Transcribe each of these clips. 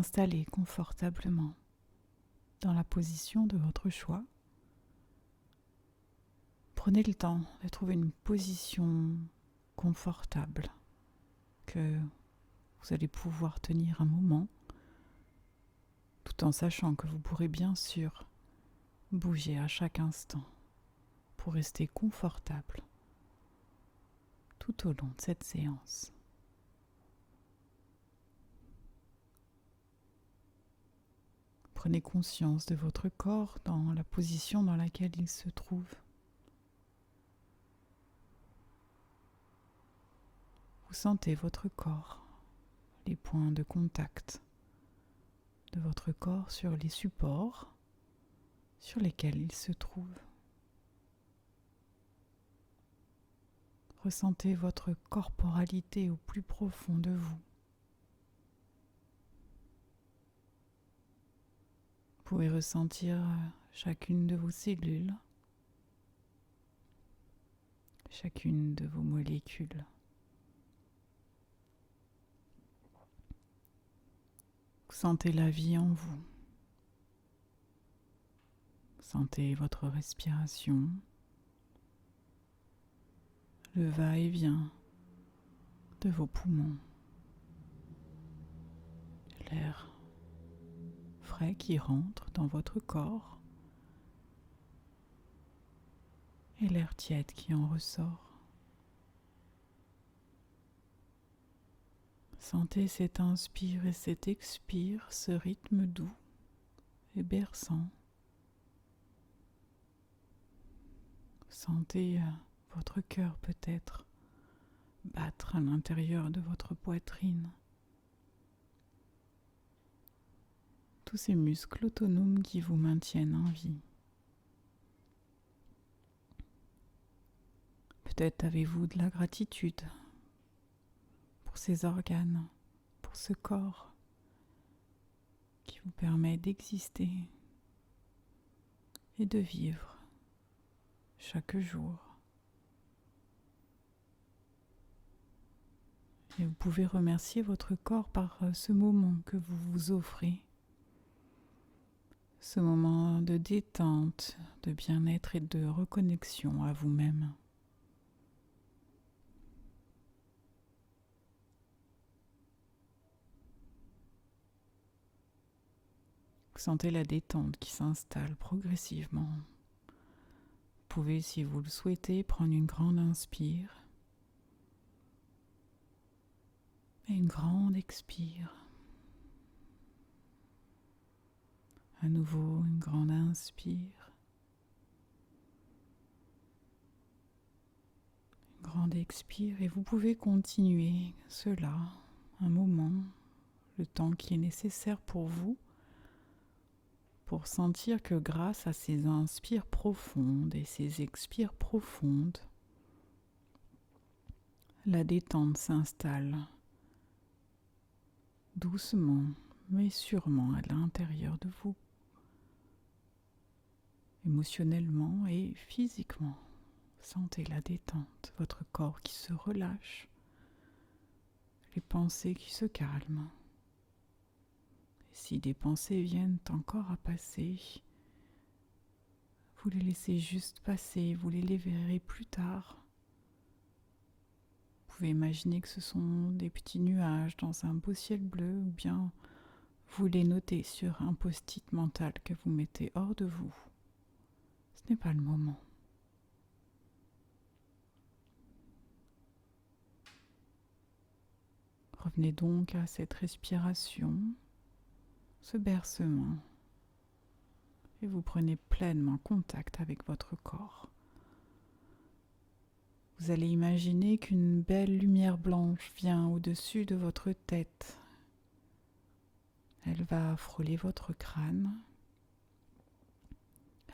installer confortablement dans la position de votre choix. Prenez le temps de trouver une position confortable que vous allez pouvoir tenir un moment, tout en sachant que vous pourrez bien sûr bouger à chaque instant pour rester confortable tout au long de cette séance. Prenez conscience de votre corps dans la position dans laquelle il se trouve. Vous sentez votre corps, les points de contact de votre corps sur les supports sur lesquels il se trouve. Ressentez votre corporalité au plus profond de vous. Vous pouvez ressentir chacune de vos cellules, chacune de vos molécules. Vous sentez la vie en vous. Vous sentez votre respiration, le va-et-vient de vos poumons, l'air frais qui rentre dans votre corps et l'air tiède qui en ressort. Sentez cet inspire et cet expire, ce rythme doux et berçant. Sentez votre cœur peut-être battre à l'intérieur de votre poitrine. Tous ces muscles autonomes qui vous maintiennent en vie. Peut-être avez-vous de la gratitude pour ces organes, pour ce corps qui vous permet d'exister et de vivre chaque jour. Et vous pouvez remercier votre corps par ce moment que vous vous offrez, ce moment de détente, de bien-être et de reconnexion à vous-même. Vous sentez la détente qui s'installe progressivement. Vous pouvez, si vous le souhaitez, prendre une grande inspire et une grande expire. À nouveau, une grande inspire, une grande expire, et vous pouvez continuer cela un moment, le temps qui est nécessaire pour vous, pour sentir que grâce à ces inspires profondes et ces expires profondes, la détente s'installe doucement mais sûrement à l'intérieur de vous, émotionnellement et physiquement. Sentez la détente, votre corps qui se relâche, les pensées qui se calment. Et si des pensées viennent encore à passer, vous les laissez juste passer, vous les verrez plus tard. Vous pouvez imaginer que ce sont des petits nuages dans un beau ciel bleu, ou bien vous les notez sur un post-it mental que vous mettez hors de vous. Ce n'est pas le moment. Revenez donc à cette respiration, ce bercement, et vous prenez pleinement contact avec votre corps. Vous allez imaginer qu'une belle lumière blanche vient au-dessus de votre tête. Elle va frôler votre crâne.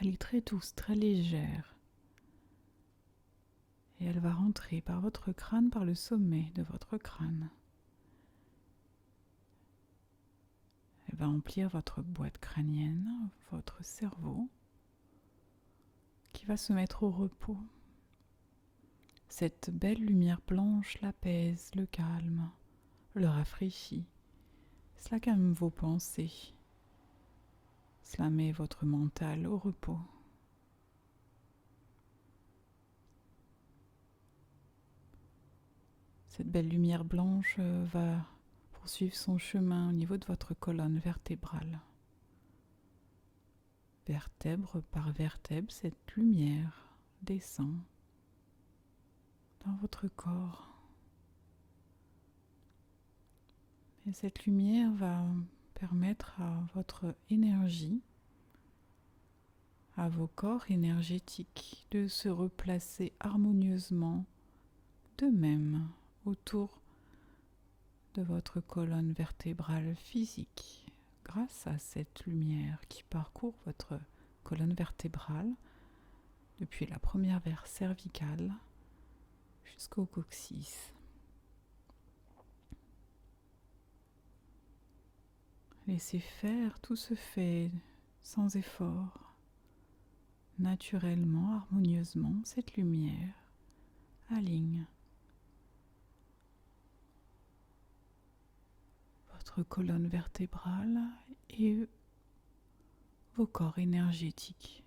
Elle est très douce, très légère. Et elle va rentrer par votre crâne, par le sommet de votre crâne. Elle va emplir votre boîte crânienne, votre cerveau, qui va se mettre au repos. Cette belle lumière blanche l'apaise, le calme, le rafraîchit. Cela calme vos pensées. Cela met votre mental au repos. Cette belle lumière blanche va poursuivre son chemin au niveau de votre colonne vertébrale. Vertèbre par vertèbre, cette lumière descend dans votre corps. Et cette lumière va permettre à votre énergie, à vos corps énergétiques de se replacer harmonieusement d'eux-mêmes autour de votre colonne vertébrale physique. Grâce à cette lumière qui parcourt votre colonne vertébrale depuis la première verre cervicale jusqu'au coccyx. Laissez faire, tout se fait sans effort, naturellement, harmonieusement. Cette lumière aligne votre colonne vertébrale et vos corps énergétiques.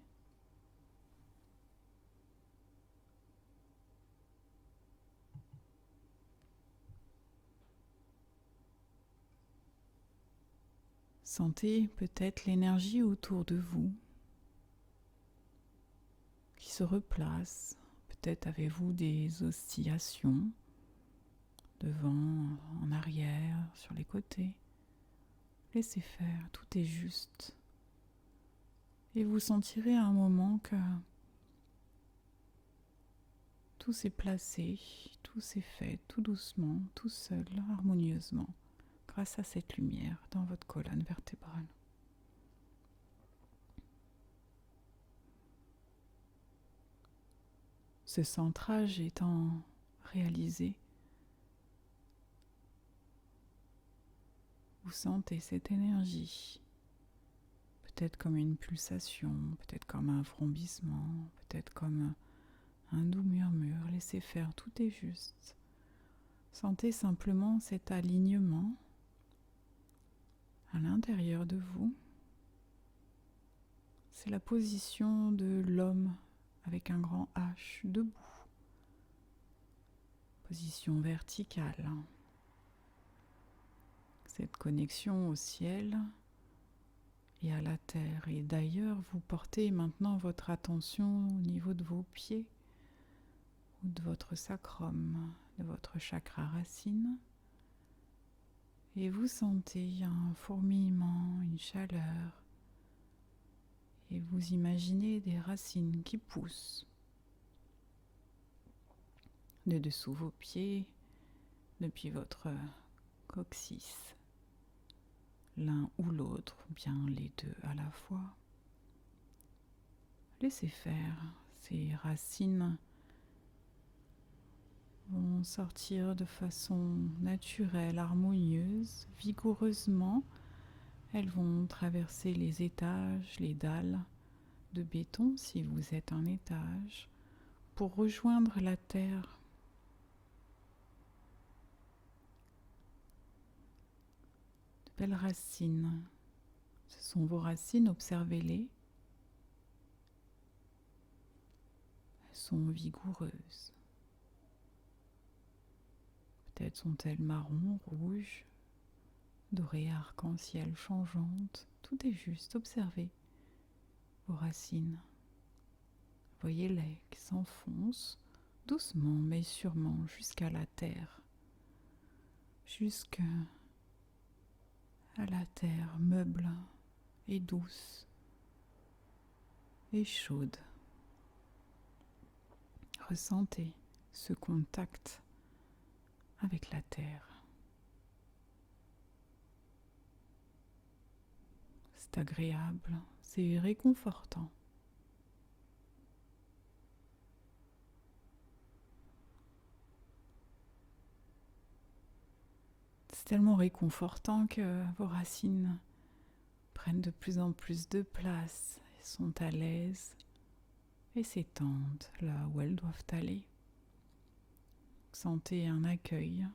Sentez peut-être l'énergie autour de vous qui se replace. Peut-être avez-vous des oscillations devant, en arrière, sur les côtés. Laissez faire, tout est juste. Et vous sentirez à un moment que tout s'est placé, tout s'est fait tout doucement, tout seul, harmonieusement, grâce à cette lumière dans votre colonne vertébrale. Ce centrage étant réalisé, vous sentez cette énergie, peut-être comme une pulsation, peut-être comme un vrombissement, peut-être comme un doux murmure. Laissez faire, tout est juste. Sentez simplement cet alignement à l'intérieur de vous. C'est la position de l'homme avec un grand H, debout. Position verticale. Cette connexion au ciel et à la terre. Et d'ailleurs, vous portez maintenant votre attention au niveau de vos pieds ou de votre sacrum, de votre chakra racine. Et vous sentez un fourmillement, une chaleur. Et vous imaginez des racines qui poussent de dessous vos pieds, depuis votre coccyx, l'un ou l'autre, ou bien les deux à la fois. Laissez faire, ces racines vont sortir de façon naturelle, harmonieuse, vigoureusement. Elles vont traverser les étages, les dalles de béton, si vous êtes un étage, pour rejoindre la terre. De belles racines. Ce sont vos racines, observez-les. Elles sont vigoureuses. Peut-être sont-elles marron, rouge, dorées, arc-en-ciel, changeantes. Tout est juste, observez vos racines. Voyez-les qui s'enfoncent doucement mais sûrement jusqu'à la terre. Jusqu'à la terre meuble et douce et chaude. Ressentez ce contact avec la terre. C'est agréable, c'est réconfortant. C'est tellement réconfortant que vos racines prennent de plus en plus de place, sont à l'aise et s'étendent là où elles doivent aller. Sentez un accueil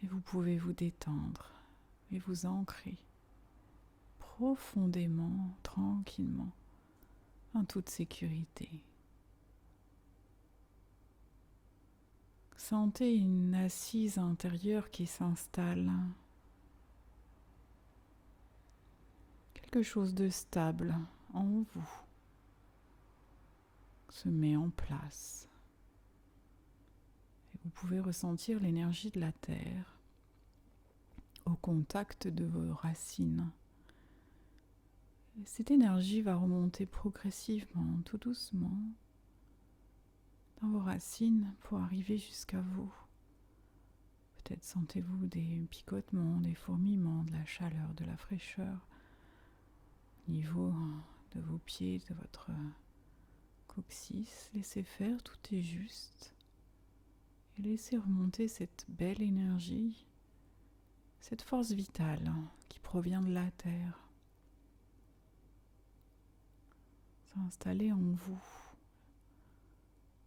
Et vous pouvez vous détendre et vous ancrer profondément, tranquillement, en toute sécurité. Sentez une assise intérieure qui s'installe. Quelque chose de stable en vous se met en place. Et vous pouvez ressentir l'énergie de la terre au contact de vos racines. Et cette énergie va remonter progressivement, tout doucement, dans vos racines pour arriver jusqu'à vous. Peut-être sentez-vous des picotements, des fourmillements, de la chaleur, de la fraîcheur au niveau de vos pieds, de votre coccyx. Laissez faire, tout est juste. Et laissez remonter cette belle énergie, cette force vitale qui provient de la terre, s'installer en vous.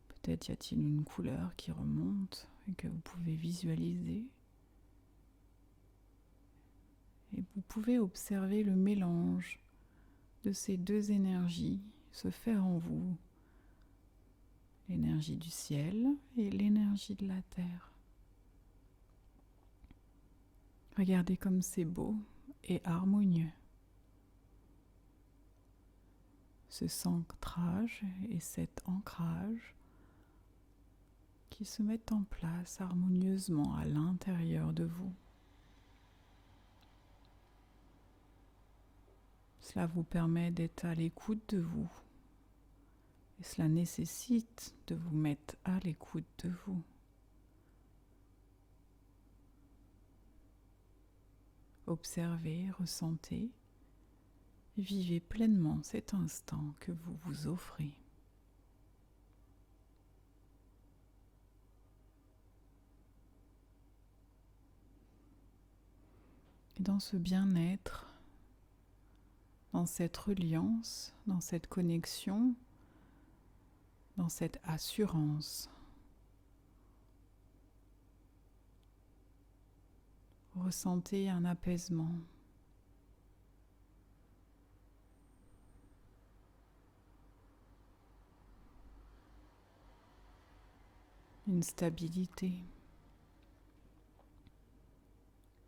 Peut-être y a-t-il une couleur qui remonte et que vous pouvez visualiser. Et vous pouvez observer le mélange de ces deux énergies se faire en vous. L'énergie du ciel et l'énergie de la terre. Regardez comme c'est beau et harmonieux. Ce centrage et cet ancrage qui se mettent en place harmonieusement à l'intérieur de vous. Cela vous permet d'être à l'écoute de vous. Et cela nécessite de vous mettre à l'écoute de vous. Observez, ressentez, vivez pleinement cet instant que vous vous offrez. Et dans ce bien-être, dans cette reliance, dans cette connexion, dans cette assurance, ressentez un apaisement. Une stabilité.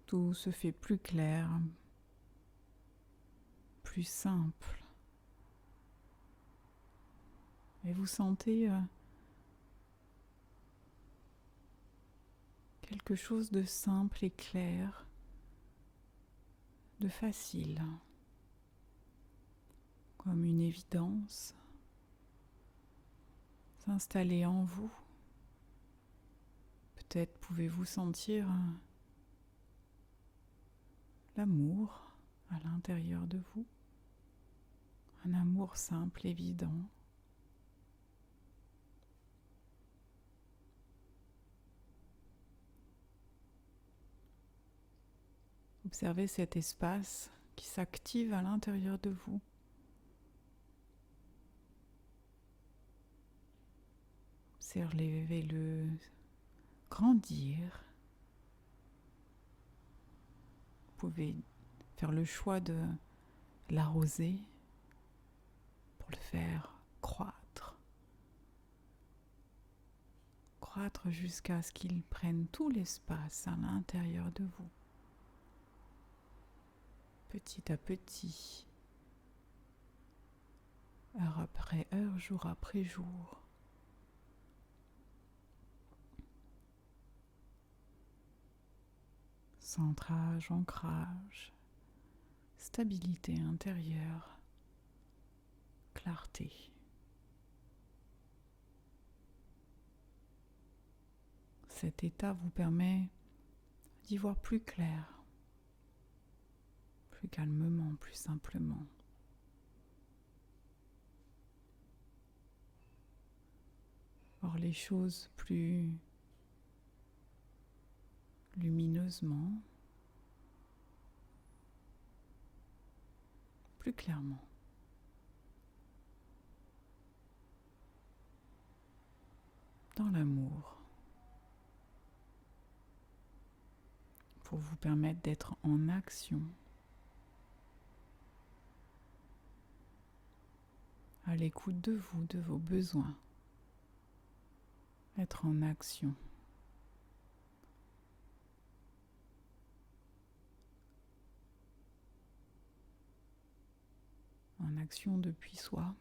Tout se fait plus clair, plus simple. Et vous sentez quelque chose de simple et clair, de facile, comme une évidence, s'installer en vous. Peut-être pouvez-vous sentir l'amour à l'intérieur de vous, un amour simple, évident. Observez cet espace qui s'active à l'intérieur de vous. Observez-le grandir. Vous pouvez faire le choix de l'arroser pour le faire croître. Croître jusqu'à ce qu'il prenne tout l'espace à l'intérieur de vous. Petit à petit, heure après heure, jour après jour. Centrage, ancrage, stabilité intérieure, clarté. Cet état vous permet d'y voir plus clair, plus calmement, plus simplement. Voir les choses plus lumineusement, plus clairement. Dans l'amour. pour vous permettre d'être en action, à l'écoute de vous, de vos besoins. Être en action. En action depuis soi,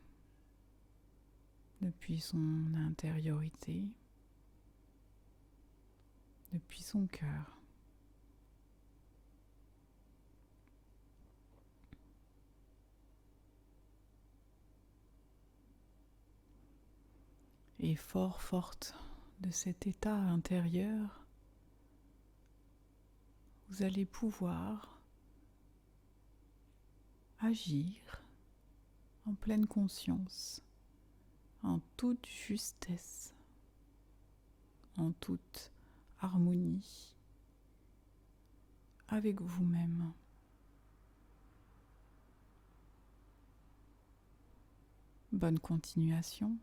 depuis son intériorité, depuis son cœur. Et forte de cet état intérieur, vous allez pouvoir agir en pleine conscience, en toute justesse, en toute harmonie avec vous-même. Bonne continuation.